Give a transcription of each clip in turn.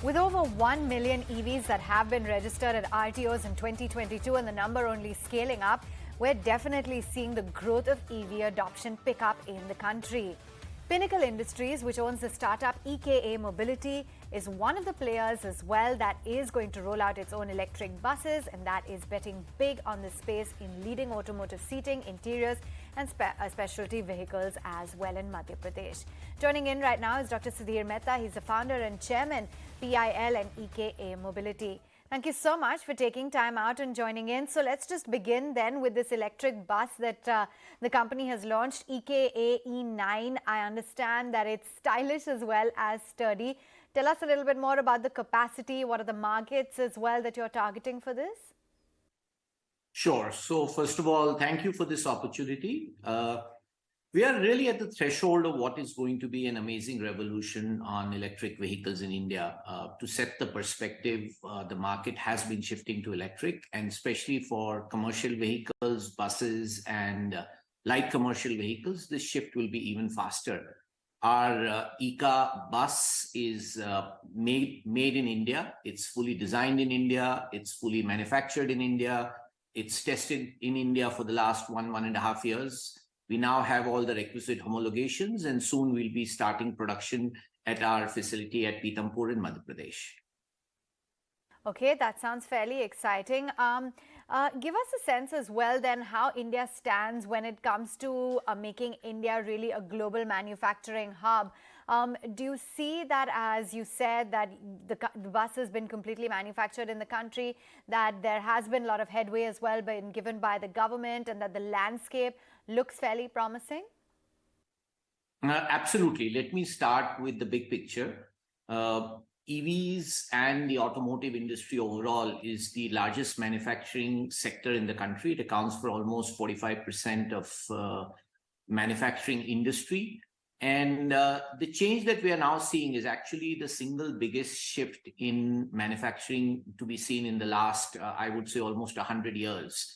With over 1 million EVs that have been registered at RTOs in 2022 and the number only scaling up, we're definitely seeing the growth of EV adoption pick up in the country. Pinnacle Industries, which owns the startup EKA Mobility, is one of the players as well that is going to roll out its own electric buses, and that is betting big on this space in leading automotive seating, interiors and specialty vehicles as well in Madhya Pradesh. Joining in right now is Dr. Sudhir Mehta. He's the founder and chairman, PIL and EKA Mobility. Thank you so much for taking time out and joining in. So let's just begin then with this electric bus that the company has launched, EKA E9. I understand that it's stylish as well as sturdy. Tell us a little bit more about the capacity. What are the markets as well that you're targeting for this? Sure. So first of all, thank you for this opportunity. We are really at the threshold of what is going to be an amazing revolution on electric vehicles in India. To set the perspective, the market has been shifting to electric, and especially for commercial vehicles, buses, and light commercial vehicles, this shift will be even faster. Our EKA bus is made in India. It's fully designed in India. It's fully manufactured in India. It's tested in India for the last 1.5 years. We now have all the requisite homologations, and soon we'll be starting production at our facility at Pithampur in Madhya Pradesh. Okay, that sounds fairly exciting. Give us a sense as well then how India stands when it comes to making India really a global manufacturing hub. Do you see that, as you said, that the bus has been completely manufactured in the country, that there has been a lot of headway as well been given by the government, and that the landscape looks fairly promising? Absolutely. Let me start with the big picture. EVs and the automotive industry overall is the largest manufacturing sector in the country. It accounts for almost 45% of manufacturing industry. And the change that we are now seeing is actually the single biggest shift in manufacturing to be seen in the last, I would say, almost 100 years.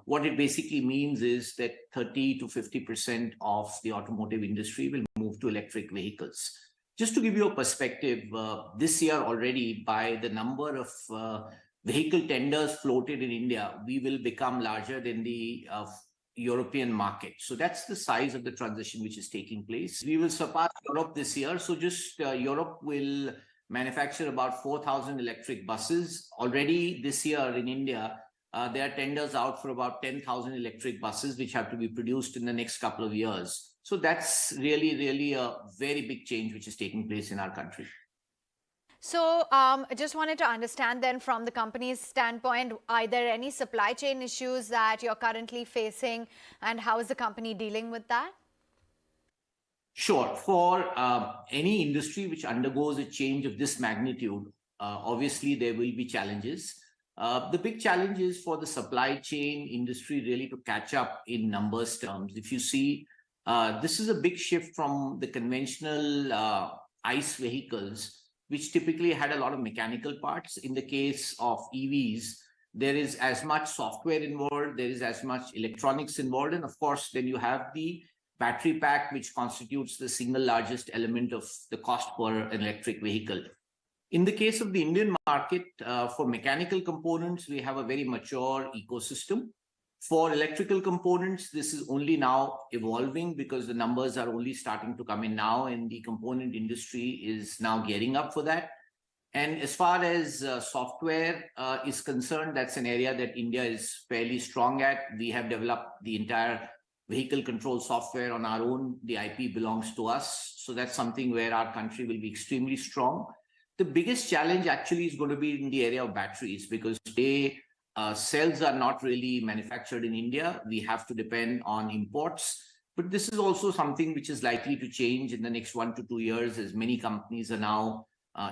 What it basically means is that 30 to 50% of the automotive industry will move to electric vehicles. Just to give you a perspective, this year already, by the number of vehicle tenders floated in India, we will become larger than the European market. So that's the size of the transition which is taking place. We will surpass Europe this year. So just Europe will manufacture about 4,000 electric buses. Already this year in India, there are tenders out for about 10,000 electric buses, which have to be produced in the next couple of years. So that's really a very big change which is taking place in our country. So I just wanted to understand then, from the company's standpoint, are there any supply chain issues that you're currently facing, and how is the company dealing with that? Sure. For any industry which undergoes a change of this magnitude, obviously there will be challenges. The big challenge is for the supply chain industry really to catch up in numbers terms. If you see, this is a big shift from the conventional ICE vehicles, which typically had a lot of mechanical parts. In the case of EVs, there is as much software involved, there is as much electronics involved, and of course, then you have the battery pack, which constitutes the single largest element of the cost per an electric vehicle. In the case of the Indian market, for mechanical components, we have a very mature ecosystem. For electrical components, this is only now evolving because the numbers are only starting to come in now, and the component industry is now gearing up for that. And as far as software is concerned, that's an area that India is fairly strong at. We have developed the entire vehicle control software on our own. The IP belongs to us. So that's something where our country will be extremely strong. The biggest challenge actually is going to be in the area of batteries, because cells are not really manufactured in India. We have to depend on imports. But this is also something which is likely to change in the next 1 to 2 years, as many companies are now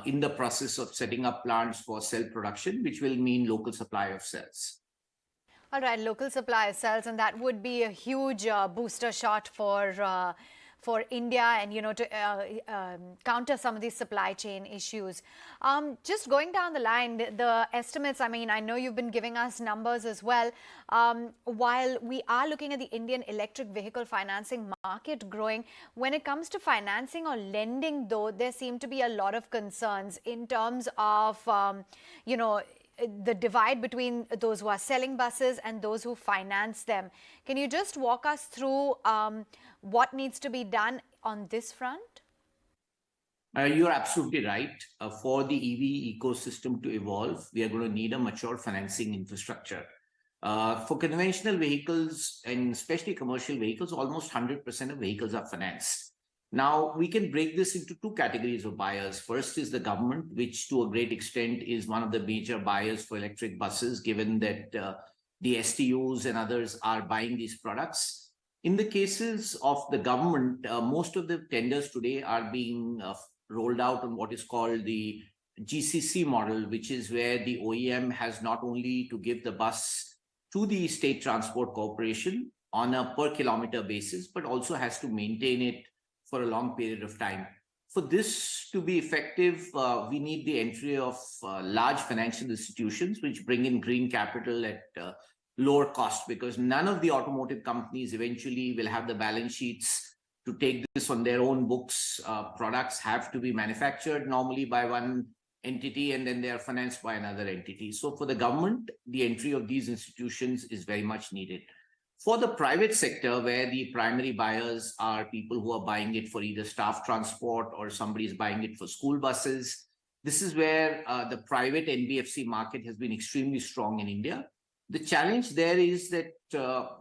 in the process of setting up plants for cell production, which will mean local supply of cells. All right, local supply of cells, and that would be a huge booster shot for for India and, to counter some of these supply chain issues. Just going down the line, the estimates, I mean, I know you've been giving us numbers as well. While we are looking at the Indian electric vehicle financing market growing, when it comes to financing or lending, though, there seem to be a lot of concerns in terms of, the divide between those who are selling buses and those who finance them. Can you just walk us through what needs to be done on this front? You're absolutely right. For the EV ecosystem to evolve, we are going to need a mature financing infrastructure. For conventional vehicles and especially commercial vehicles, almost 100% of vehicles are financed. Now, we can break this into two categories of buyers. First is the government, which to a great extent is one of the major buyers for electric buses, given that the STUs and others are buying these products. In the cases of the government, most of the tenders today are being rolled out on what is called the GCC model, which is where the OEM has not only to give the bus to the State Transport Corporation on a per kilometer basis, but also has to maintain it for a long period of time. For this to be effective, we need the entry of large financial institutions which bring in green capital at lower cost, because none of the automotive companies eventually will have the balance sheets to take this on their own books. Products have to be manufactured normally by one entity and then they are financed by another entity. So for the government, the entry of these institutions is very much needed. For the private sector, where the primary buyers are people who are buying it for either staff transport or somebody is buying it for school buses, this is where the private NBFC market has been extremely strong in India. The challenge there is that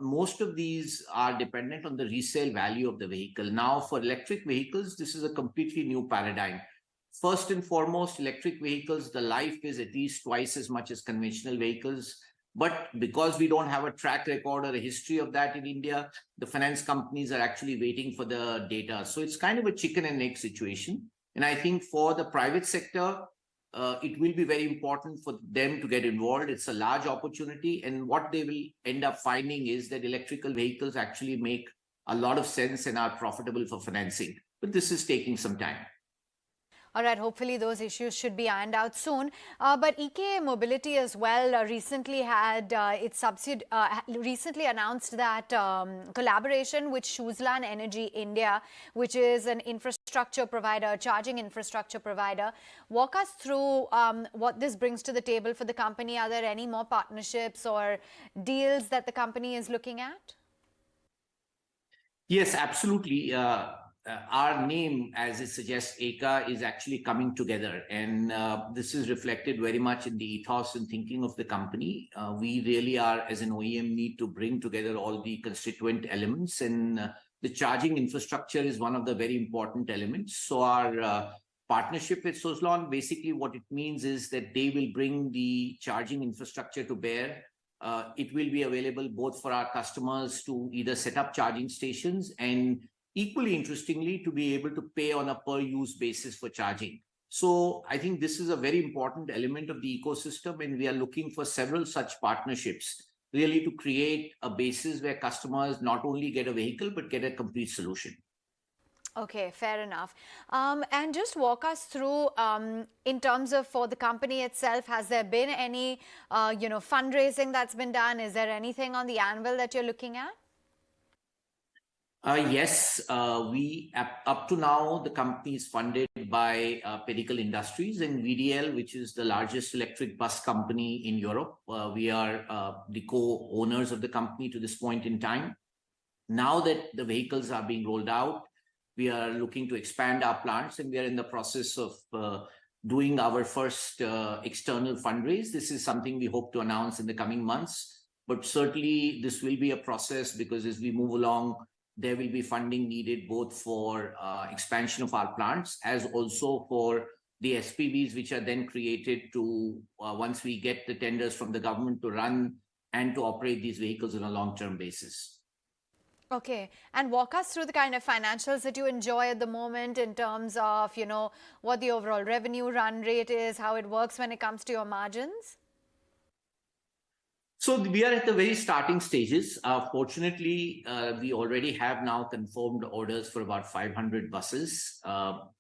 most of these are dependent on the resale value of the vehicle. Now, for electric vehicles, this is a completely new paradigm. First and foremost, electric vehicles, the life is at least twice as much as conventional vehicles. But because we don't have a track record or a history of that in India, the finance companies are actually waiting for the data. So it's kind of a chicken and egg situation. And I think for the private sector, it will be very important for them to get involved. It's a large opportunity. And what they will end up finding is that electrical vehicles actually make a lot of sense and are profitable for financing. But this is taking some time. All right, hopefully those issues should be ironed out soon. But EKA Mobility as well recently had recently announced that collaboration with Shuzlan Energy India, which is an infrastructure provider, charging infrastructure provider. Walk us through what this brings to the table for the company. Are there any more partnerships or deals that the company is looking at? Yes, absolutely. Our name, as it suggests, EKA, is actually coming together. And this is reflected very much in the ethos and thinking of the company. We really are, as an OEM, need to bring together all the constituent elements. And the charging infrastructure is one of the very important elements. So our partnership with Suzlon, basically what it means is that they will bring the charging infrastructure to bear. It will be available both for our customers to either set up charging stations and equally interestingly, to be able to pay on a per use basis for charging. So I think this is a very important element of the ecosystem, and we are looking for several such partnerships really to create a basis where customers not only get a vehicle, but get a complete solution. Okay, fair enough. And just walk us through, in terms of for the company itself, has there been any, fundraising that's been done? Is there anything on the anvil that you're looking at? Yes, we up to now, the company is funded by Pinnacle Industries and VDL, which is the largest electric bus company in Europe. We are the co-owners of the company to this point in time. Now that the vehicles are being rolled out, we are looking to expand our plants, and we are in the process of doing our first external fundraise. This is something we hope to announce in the coming months, but certainly this will be a process, because as we move along, there will be funding needed both for expansion of our plants as also for the SPVs, which are then created to, once we get the tenders from the government, to run and to operate these vehicles on a long-term basis. Okay, and walk us through the kind of financials that you enjoy at the moment in terms of, what the overall revenue run rate is, how it works when it comes to your margins. So we are at the very starting stages. Fortunately, we already have now confirmed orders for about 500 buses.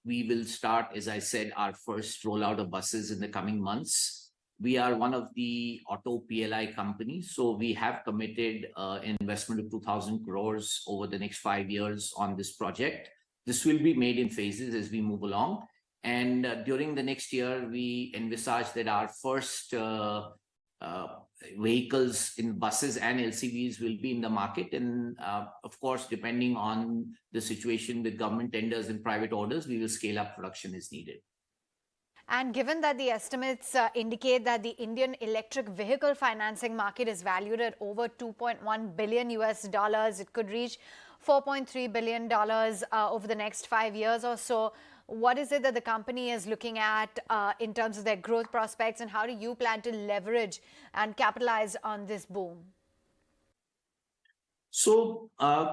We will start, as I said, our first rollout of buses in the coming months. We are one of the auto PLI companies, so we have committed an investment of 2,000 crores over the next 5 years on this project. This will be made in phases as we move along. And during the next year, we envisage that our first vehicles in buses and LCVs will be in the market. And of course, depending on the situation with government tenders and private orders, we will scale up production as needed. And given that the estimates indicate that the Indian electric vehicle financing market is valued at over $2.1 billion US, it could reach $4.3 billion over the next 5 years or so. What is it that the company is looking at in terms of their growth prospects, and how do you plan to leverage and capitalize on this boom? So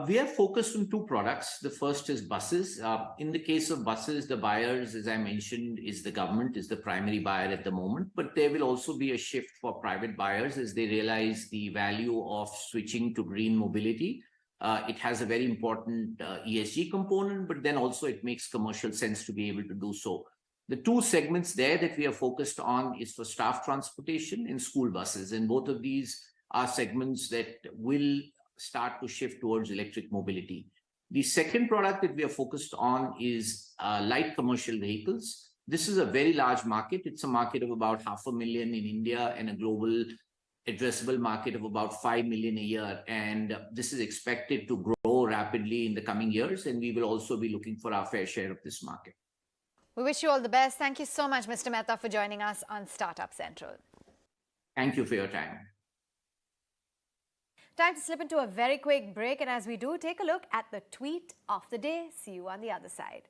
we are focused on two products. The first is buses. In the case of buses, the buyers, as I mentioned, is the government, is the primary buyer at the moment. But there will also be a shift for private buyers as they realize the value of switching to green mobility. It has a very important ESG component, but then also it makes commercial sense to be able to do so. The two segments there that we are focused on is for staff transportation and school buses. And both of these are segments that will start to shift towards electric mobility. The second product that we are focused on is light commercial vehicles. This is a very large market. It's a market of about 500,000 in India and a global addressable market of about 5 million a year. And this is expected to grow rapidly in the coming years. And we will also be looking for our fair share of this market. We wish you all the best. Thank you so much, Mr. Mehta, for joining us on Startup Central. Thank you for your time. Time to slip into a very quick break. And as we do, take a look at the tweet of the day. See you on the other side.